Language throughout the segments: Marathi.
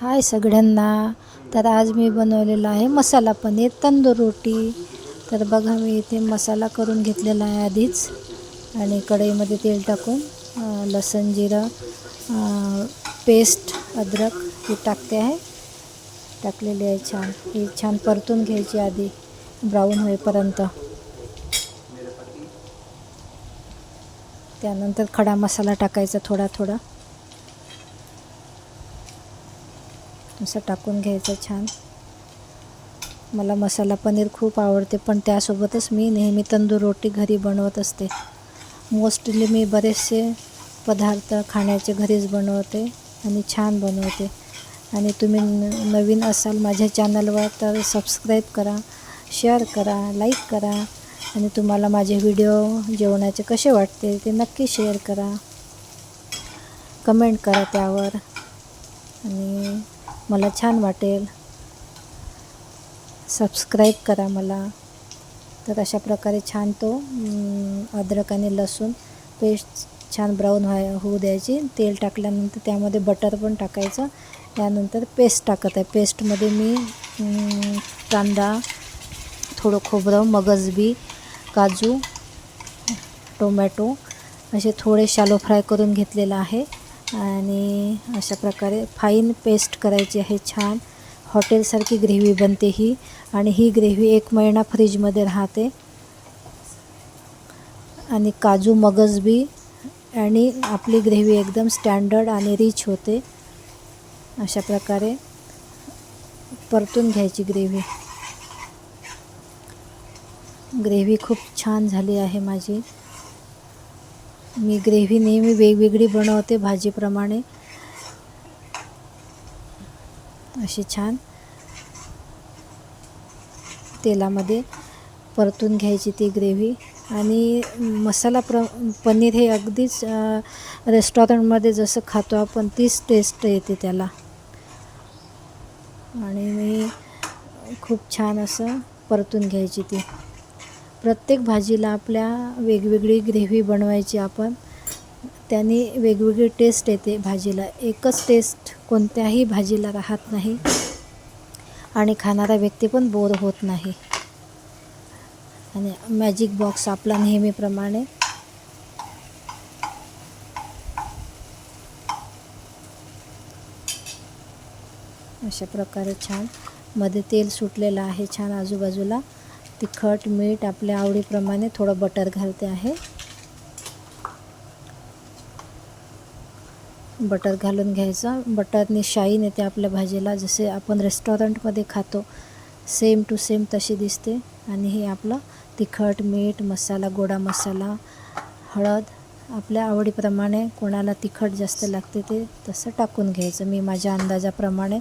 हाय सगळ्यांना. तर आज मी बनवलेला आहे मसाला पनीर तंदूर रोटी. तर बघा मी इथे मसाला करून घेतलेला आहे आधीच, आणि कढईमध्ये तेल टाकून लसूण जिरं पेस्ट अद्रक हे टाकते आहे, टाकलेली आहे. ही छान परतून घ्यायची आधी ब्राऊन होईपर्यंत. त्यानंतर खडा मसाला टाकायचा थोडा थोडा, असं टाकून घ्यायचं छान. मला मसाला पनीर खूप आवडते, पण त्यासोबतच मी नेहमी तंदूर रोटी घरी बनवत असते. मोस्टली मी बरेचसे पदार्थ खाण्याचे घरीच बनवते आणि छान बनवते. आणि तुम्ही नवीन असाल माझ्या चॅनलवर तर सबस्क्राईब करा, शेअर करा, लाईक करा. आणि तुम्हाला माझे व्हिडिओ जेवणाचे कसे वाटते ते नक्की शेअर करा, कमेंट करा त्यावर, आणि मला छान वाटेल. सबस्क्राईब करा मला. तर अशा प्रकारे छान तो अद्रक आणि लसूण पेस्ट छान ब्राऊन होऊ द्यायची. तेल टाकल्यानंतर त्यामध्ये बटर पण टाकायचं. त्यानंतर पेस्ट टाकत आहे. पेस्टमध्ये मी कांदा, थोडं खोबरं, मगजबी, काजू, टोमॅटो असे थोडे शॅलो फ्राय करून घेतलेलं आहे. आणि अशा प्रकारे फाईन पेस्ट करायची आहे. छान हॉटेलसारखी ग्रेव्ही बनते ही, आणि ही ग्रेव्ही 1 महिना फ्रीजमध्ये राहते. आणि काजू, मगजबी आणि आपली ग्रेव्ही एकदम स्टँडर्ड आणि रिच होते. अशा प्रकारे परतून घ्यायची ग्रेव्ही खूप छान झाली आहे माझी. मी ग्रेव्ही नेहमी वेगवेगळी बनवते भाजीप्रमाणे. अशी छान तेलामध्ये परतून घ्यायची ती ग्रेव्ही. आणि मसाला पनीर हे अगदीच रेस्टॉरंटमध्ये जसं खातो आपण तीच टेस्ट येते त्याला. आणि मी खूप छान असं परतून घ्यायची ती. प्रत्येक भाजीला आपल्या वेगवेगळी ग्रेव्ही बनवायची आपण, त्याने वेगवेगळी टेस्ट येते भाजीला. एकच टेस्ट कोणत्याही भाजीला राहत नाही, आणि खाणारा व्यक्ती पण बोर होत नाही. आणि मॅजिक बॉक्स आपला नेहमीप्रमाणे अशा प्रकारे छान मध्ये तेल सुटलेलं आहे छान आजूबाजूला. तिखट मीठ आपल्या आवडीप्रमाणे, थोडं बटर घालते आहे. बटर घालून घ्यायचं. बटरने शाईन येते आपल्या भाजीला, जसे आपण रेस्टॉरंटमध्ये खातो सेम टू सेम तशी दिसते. आणि हे आपलं तिखट मीठ मसाला, गोडा मसाला, हळद आपल्या आवडीप्रमाणे, कोणाला तिखट जास्त लागते ते तसं टाकून घ्यायचं. मी माझ्या अंदाजाप्रमाणे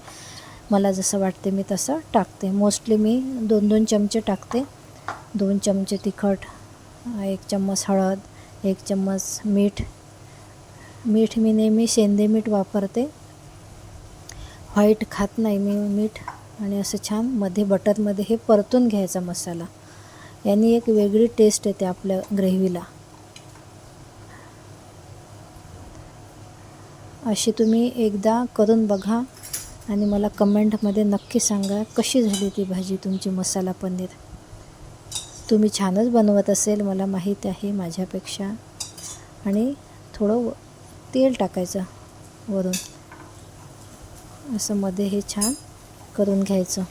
मला जसं वाटते मी तसं टाकते. मोस्टली मी 2-2 चमचे टाकते. 2 चमचे तिखट, 1 चम्मच हळद, 1 चम्मच मीठ मी नेहमी शेंदे मीठ वापरते, व्हाईट खात नाही मी मीठ. आणि असं छान मध्ये बटरमध्ये हे परतून घ्यायचा मसाला. याने एक वेगळी टेस्ट येते आपल्या ग्रेव्हीला. अशी तुम्ही एकदा करून बघा, आणि मला कमेंटमध्ये नक्की सांगा कशी झाली ती भाजी तुमची मसाला पनीर. तुम्ही छानच बनवत असेल मला माहीत आहे माझ्यापेक्षा. आणि थोडं तेल टाकायचं वरून, असं मध्ये हे छान करून घ्यायचं.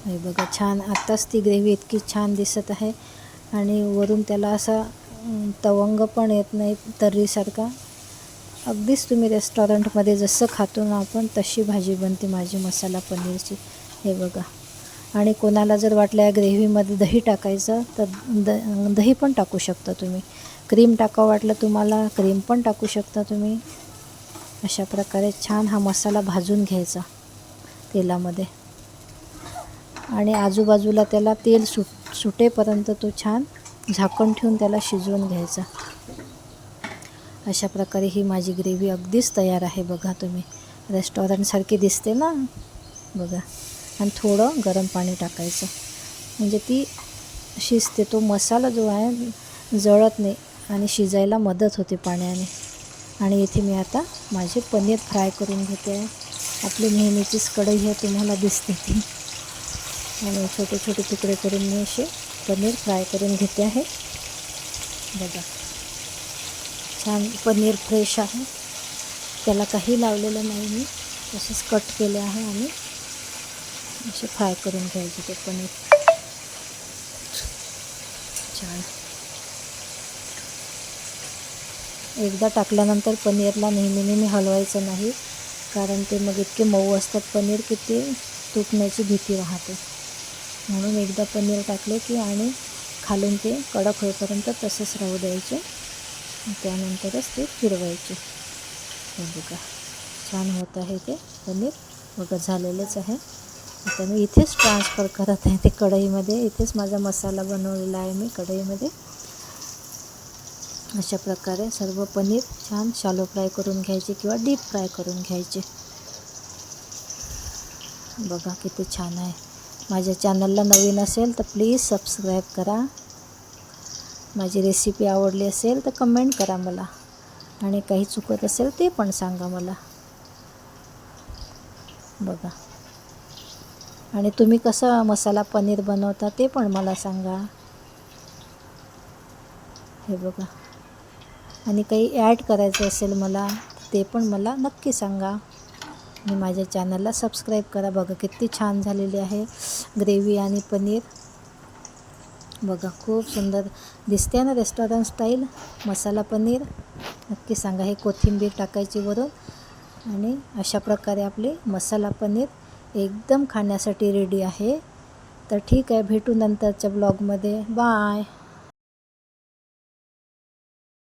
हे बघा छान आत्ताच ती ग्रेव्ही इतकी छान दिसत आहे. आणि वरून त्याला असा तवंग पण येत नाही तर्रीसारखा. अगदीच तुम्ही रेस्टॉरंटमध्ये जसं खातो ना आपण तशी भाजी बनते माझी मसाला पनीरची. हे बघा. आणि कोणाला जर वाटलं या ग्रेव्हीमध्ये दही टाकायचं तर दही पण टाकू शकता तुम्ही. क्रीम टाकावं वाटलं तुम्हाला क्रीम पण टाकू शकता तुम्ही. अशा प्रकारे छान हा मसाला भाजून घ्यायचा तेलामध्ये, आणि आजूबाजूला त्याला तेल सुटेपर्यंत तो छान झाकण ठेवून त्याला शिजवून घ्यायचा. अशा प्रकारे ही माझी ग्रेव्ही अगदीच तयार आहे. बघा तुम्ही रेस्टॉरंटसारखी दिसते ना, बघा. आणि थोडं गरम पाणी टाकायचं म्हणजे ती शिजते. तो मसाला जो आहे जळत नाही आणि शिजायला मदत होते पाण्याने. आणि इथे मी आता माझे पनीर फ्राय करून घेते आहे. आपली नेहमीचीच कढई आहे, तुम्हाला दिसते ती. आणि छोटे छोटे तुकडे करून मी असे पनीर फ्राय करून घेते आहे. बघा, छान पनीर फ्रेश आहे, त्याला काही लावलेलं नाही मी, तसेच कट केले आहे आणि असे फ्राय करून घ्यायचे ते पनीर. छान एकदा टाकल्यानंतर पनीरला नेहमी हलवायचं नाही, कारण ते मग इतके मऊ असतात पनीर की ते तुटण्याची भीती राहते. म्हणून एकदा पनीर टाकले की आणि खालून ते कडक होईपर्यंत तसंच राहू द्यायचे, त्यानंतरच ते फिरवायचे. हे बघा, छान होत आहे ते पनीर. बघा, झालेलंच आहे. आता मी इथेच ट्रान्सफर करत आहे ते कढईमध्ये. इथेच माझा मसाला बनवलेला आहे मी कढईमध्ये. अशा प्रकारे सर्व पनीर छान शॅलो फ्राय करून घ्यायचे किंवा डीप फ्राय करून घ्यायचे. बघा किती छान आहे. माझ्या चॅनलला नवीन असेल तर प्लीज सबस्क्राईब करा. माझी रेसिपी आवडली असेल तर कमेंट करा मला, आणि काही चुकत असेल ते पण सांगा मला. बघा, आणि तुम्ही कसा मसाला पनीर बनवता ते पण मला सांगा. हे बघा, आणि काही ॲड करायचं असेल मला ते पण मला नक्की सांगा. आणि माझ्या चॅनलला सबस्क्राईब करा. बघा किती छान झालेली आहे ग्रेव्ही आणि पनीर. बघा, खूप सुंदर दिसते ना रेस्टॉरंट स्टाईल मसाला पनीर. नक्की सांगा. हे कोथिंबीर टाकायची वरून, आणि अशा प्रकारे आपले मसाला पनीर एकदम खाण्यासाठी रेडी आहे. तर ठीक आहे, भेटू नंतरच्या ब्लॉगमध्ये. बाय.